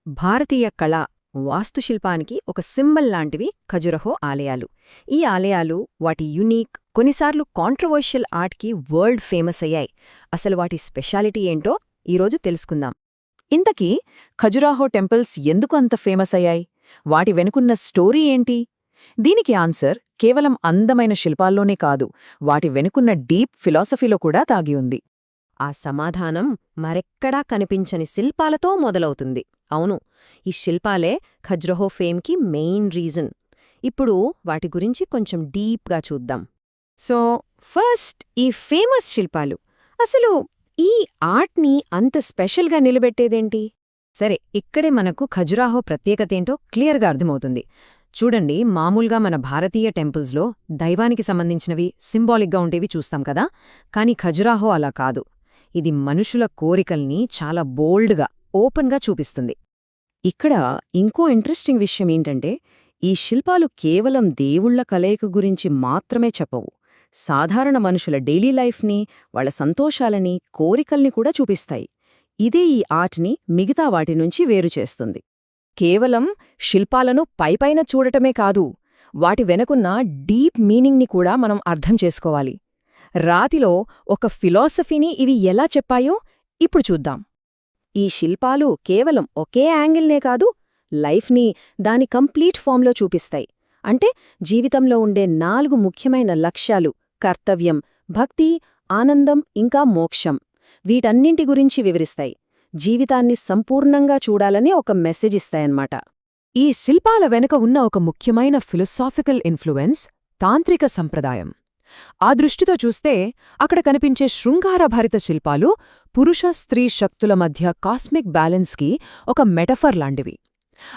భారతీయ కళ వాస్తుశిల్పానికి ఒక సింబల్ లాంటివి ఖజురహో ఆలయాలు. ఈ ఆలయాలు వాటి యునీక్, కొన్నిసార్లు కాంట్రవర్షియల్ ఆర్ట్కి వరల్డ్ ఫేమస్ అయ్యాయి. అసలు వాటి స్పెషాలిటీ ఏంటో ఈరోజు తెలుసుకుందాం. ఇంతకీ ఖజురాహో టెంపుల్స్ ఎందుకు అంత ఫేమస్ అయ్యాయి? వాటి వెనుకున్న స్టోరీ ఏంటి? దీనికి ఆన్సర్ కేవలం అందమైన శిల్పాల్లోనే కాదు, వాటి వెనుకున్న డీప్ ఫిలాసఫీలో కూడా దాగి ఉంది. ఆ సమాధానం మరెక్కడా కనిపించని శిల్పాలతో మొదలవుతుంది. అవును, ఈ శిల్పాలే ఖజురహో ఫేమ్కి మెయిన్ రీజన్. ఇప్పుడు వాటి గురించి కొంచెం డీప్గా చూద్దాం. సో ఫస్ట్, ఈ ఫేమస్ శిల్పాలు. అసలు ఈ ఆర్ట్ని అంత స్పెషల్గా నిలబెట్టేదేంటి? సరే, ఇక్కడే మనకు ఖజురాహో ప్రత్యేకతేంటో క్లియర్గా అర్థమవుతుంది. చూడండి, మామూలుగా మన భారతీయ టెంపుల్స్లో దైవానికి సంబంధించినవి సింబాలిక్గా ఉండేవి చూస్తాం కదా, కానీ ఖజురాహో అలా కాదు. ఇది మనుషుల కోరికల్ని చాలా బోల్డ్గా, ఓపెన్గా చూపిస్తుంది. ఇక్కడ ఇంకో ఇంట్రెస్టింగ్ విషయం ఏంటంటే, ఈ శిల్పాలు కేవలం దేవుళ్ల కలయిక గురించి మాత్రమే చెప్పవు. సాధారణ మనుషుల డైలీ లైఫ్ని, వాళ్ల సంతోషాలని, కోరికల్ని కూడా చూపిస్తాయి. ఇదే ఈ ఆర్ట్ని మిగతా వాటి నుంచి వేరు చేస్తుంది. కేవలం శిల్పాలను పైపైన చూడటమే కాదు, వాటి వెనుకున్న డీప్ మీనింగ్ని కూడా మనం అర్థం చేసుకోవాలి. రాతిలో ఒక ఫిలాసఫీని ఇవి ఎలా చెప్పాయో ఇప్పుడు చూద్దాం. ఈ శిల్పాలు కేవలం ఒకే యాంగిల్నే కాదు, లైఫ్ని దాని కంప్లీట్ ఫామ్లో చూపిస్తాయి. అంటే జీవితంలో ఉండే 4 ముఖ్యమైన లక్ష్యాలు: కర్తవ్యం, భక్తి, ఆనందం, ఇంకా మోక్షం. వీటన్నింటి గురించి వివరిస్తాయి. జీవితాన్ని సంపూర్ణంగా చూడాలని ఒక మెసేజ్ ఇస్తాయన్నమాట. ఈ శిల్పాల వెనుక ఉన్న ఒక ముఖ్యమైన ఫిలసాఫికల్ ఇన్ఫ్లుయెన్స్ తాంత్రిక సంప్రదాయం. ఆ దృష్టితో చూస్తే అక్కడ కనిపించే శృంగారభరిత శిల్పాలు పురుష స్త్రీ శక్తుల మధ్య కాస్మిక్ బ్యాలెన్స్కి ఒక మెటఫర్ లాంటివి.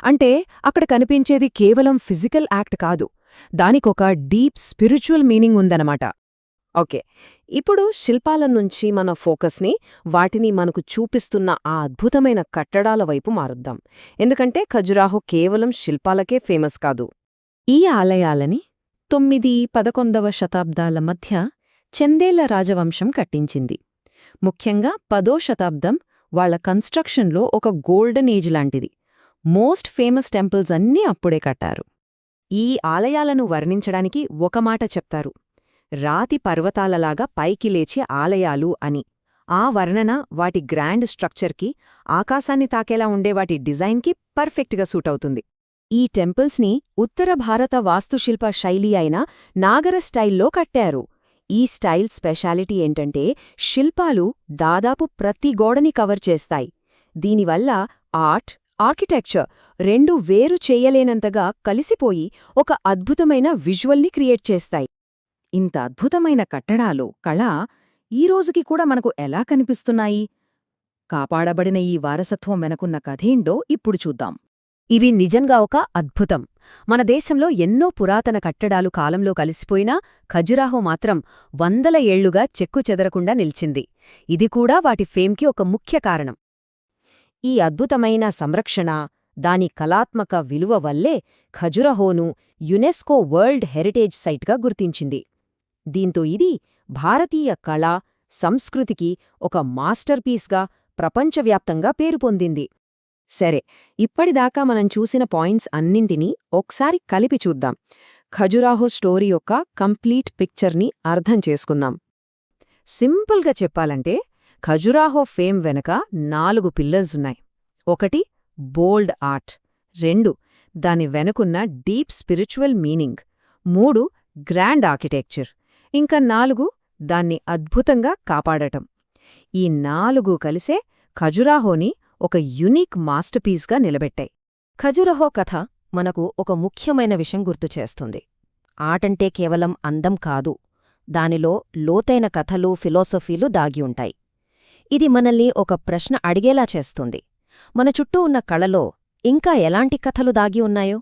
అంటే అక్కడ కనిపించేది కేవలం ఫిజికల్ యాక్ట్ కాదు, దానికొక డీప్ స్పిరిచువల్ మీనింగ్ ఉందన్నమాట. ఓకే, ఇప్పుడు శిల్పాల నుంచి మన ఫోకస్ని వాటిని మనకు చూపిస్తున్న ఆ అద్భుతమైన కట్టడాల వైపు మారుద్దాం. ఎందుకంటే ఖజురాహో కేవలం శిల్పాలకే ఫేమస్ కాదు. ఈ ఆలయాలని 9–11వ శతాబ్దాల మధ్య చందేల రాజవంశం కట్టించింది. ముఖ్యంగా 10వ శతాబ్దం వాళ్ల కన్స్ట్రక్షన్లో ఒక గోల్డెన్ ఏజ్ లాంటిది. మోస్ట్ ఫేమస్ టెంపుల్స్ అన్నీ అప్పుడే కట్టారు. ఈ ఆలయాలను వర్ణించడానికి ఒక మాట చెప్తారు: రాతి పర్వతాలలాగా పైకి లేచే ఆలయాలు అని. ఆ వర్ణన వాటి గ్రాండ్ స్ట్రక్చర్కి, ఆకాశాన్ని తాకేలా ఉండే వాటి డిజైన్కి పర్ఫెక్ట్గా సూట్ అవుతుంది. ఈ టెంపుల్స్ని ఉత్తర భారత వాస్తుశిల్ప శైలి అయిన నాగర స్టైల్లో కట్టారు. ఈ స్టైల్ స్పెషాలిటీ ఏంటంటే, శిల్పాలు దాదాపు ప్రతి గోడని కవర్ చేస్తాయి. దీనివల్ల ఆర్ట్, ఆర్కిటెక్చర్ రెండూ వేరు చేయలేనంతగా కలిసిపోయి ఒక అద్భుతమైన విజువల్ని క్రియేట్ చేస్తాయి. ఇంత అద్భుతమైన కట్టడాలు, కళ ఈరోజుకి కూడా మనకు ఎలా కనిపిస్తున్నాయి? కాపాడబడిన ఈ వారసత్వం వెనకున్న కథేంటో ఇప్పుడు చూద్దాం. ఇవి నిజంగా ఒక అద్భుతం. మన దేశంలో ఎన్నో పురాతన కట్టడాలు కాలంలో కలిసిపోయినా ఖజురాహో మాత్రం వందల ఏళ్లుగా చెక్కుచెదరకుండా నిల్చింది. ఇది కూడా వాటి ఫేమ్కి ఒక ముఖ్య కారణం. ఈ అద్భుతమైన సంరక్షణ, దాని కళాత్మక విలువ వల్లే ఖజురహోను యునెస్కో వరల్డ్ హెరిటేజ్ సైట్గా గుర్తించింది. దీంతో ఇది భారతీయ కళ, సంస్కృతికి ఒక మాస్టర్పీస్గా ప్రపంచవ్యాప్తంగా పేరు పొందింది. సరే, ఇప్పటిదాకా మనం చూసిన పాయింట్స్ అన్నింటినీ ఒకసారి కలిపి చూద్దాం. ఖజురాహో స్టోరీ యొక్క కంప్లీట్ పిక్చర్ని అర్థం చేసుకుందాం. సింపుల్గా చెప్పాలంటే, ఖజురాహో ఫేమ్ వెనక 4 పిల్లర్స్ ఉన్నాయి. 1 బోల్డ్ ఆర్ట్, 2 దాని వెనుకున్న deep spiritual meaning, 3 grand architecture, ఇంకా 4 దాన్ని అద్భుతంగా కాపాడటం. ఈ 4 కలిసే ఖజురాహోని ఒక యునీక్ మాస్టర్పీస్గా నిలబెట్టాయి. ఖజురహో కథ మనకు ఒక ముఖ్యమైన విషయం గుర్తుచేస్తుంది. ఆర్టంటే కేవలం అందం కాదు, దానిలో లోతైన కథలు, ఫిలాసఫీలు దాగి ఉంటాయి. ఇది మనల్ని ఒక ప్రశ్న అడిగేలా చేస్తుంది: మన చుట్టూ ఉన్న కళలో ఇంకా ఎలాంటి కథలు దాగి ఉన్నాయో?